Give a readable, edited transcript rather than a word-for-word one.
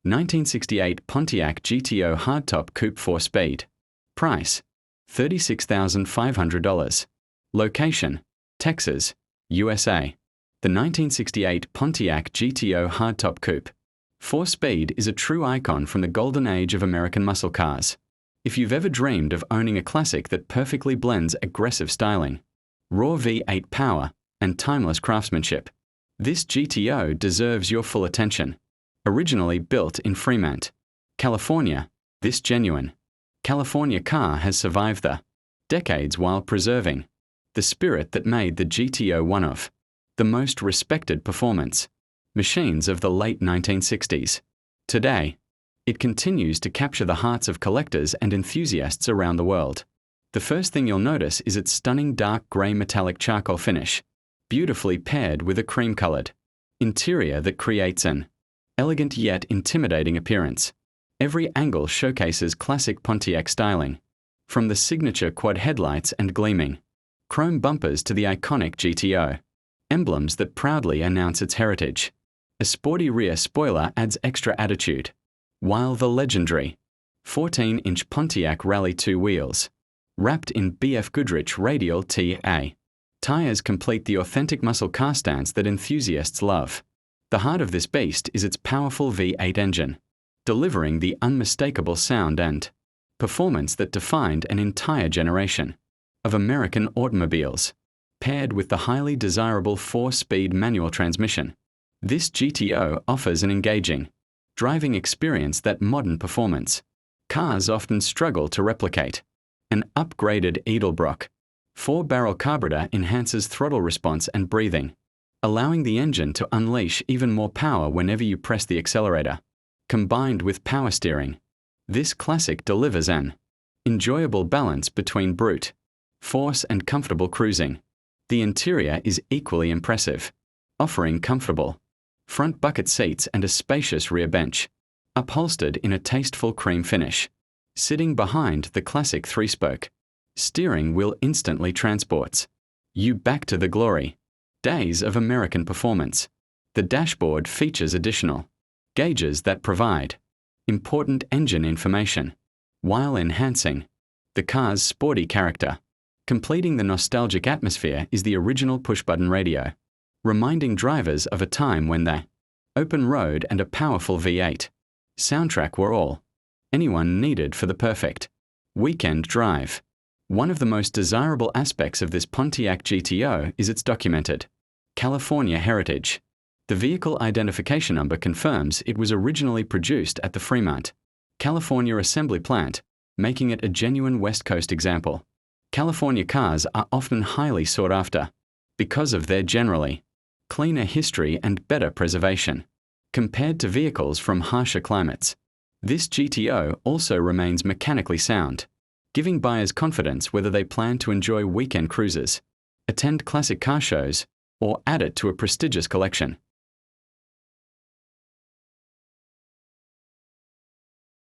1968 Pontiac GTO Hardtop Coupe 4-Speed. Price: $36,500. Location: Texas, USA. The 1968 Pontiac GTO Hardtop Coupe 4-Speed is a true icon from the golden age of American muscle cars. If you've ever dreamed of owning a classic that perfectly blends aggressive styling, raw V8 power, and timeless craftsmanship, this GTO deserves your full attention. Originally built in Fremont, California, this genuine California car has survived the decades while preserving the spirit that made the GTO one of the most respected performance machines of the late 1960s. Today, it continues to capture the hearts of collectors and enthusiasts around the world. The first thing you'll notice is its stunning dark gray metallic charcoal finish, beautifully paired with a cream-colored interior that creates an elegant yet intimidating appearance. Every angle showcases classic Pontiac styling, from the signature quad headlights and gleaming chrome bumpers to the iconic GTO emblems that proudly announce its heritage. A sporty rear spoiler adds extra attitude, while the legendary 14-inch Pontiac Rally 2 wheels, wrapped in BF Goodrich radial TA tires, complete the authentic muscle car stance that enthusiasts love. The heart of this beast is its powerful V8 engine, delivering the unmistakable sound and performance that defined an entire generation of American automobiles. Paired with the highly desirable 4-speed manual transmission, this GTO offers an engaging driving experience that modern performance cars often struggle to replicate. An upgraded Edelbrock 4-barrel carburetor enhances throttle response and breathing, allowing the engine to unleash even more power whenever you press the accelerator. Combined with power steering, this classic delivers an enjoyable balance between brute force and comfortable cruising. The interior is equally impressive, offering comfortable front bucket seats and a spacious rear bench, upholstered in a tasteful cream finish. Sitting behind the classic 3-spoke steering wheel instantly transports you back to the glory days of American performance. The dashboard features additional gauges that provide important engine information, while enhancing the car's sporty character. Completing the nostalgic atmosphere is the original push-button radio, reminding drivers of a time when the open road and a powerful V8 soundtrack were all anyone needed for the perfect weekend drive. One of the most desirable aspects of this Pontiac GTO is its documented California heritage. The vehicle identification number confirms it was originally produced at the Fremont, California assembly plant, making it a genuine West Coast example. California cars are often highly sought after because of their generally cleaner history and better preservation. Compared to vehicles from harsher climates, this GTO also remains mechanically sound, giving buyers confidence whether they plan to enjoy weekend cruises, attend classic car shows, or add it to a prestigious collection.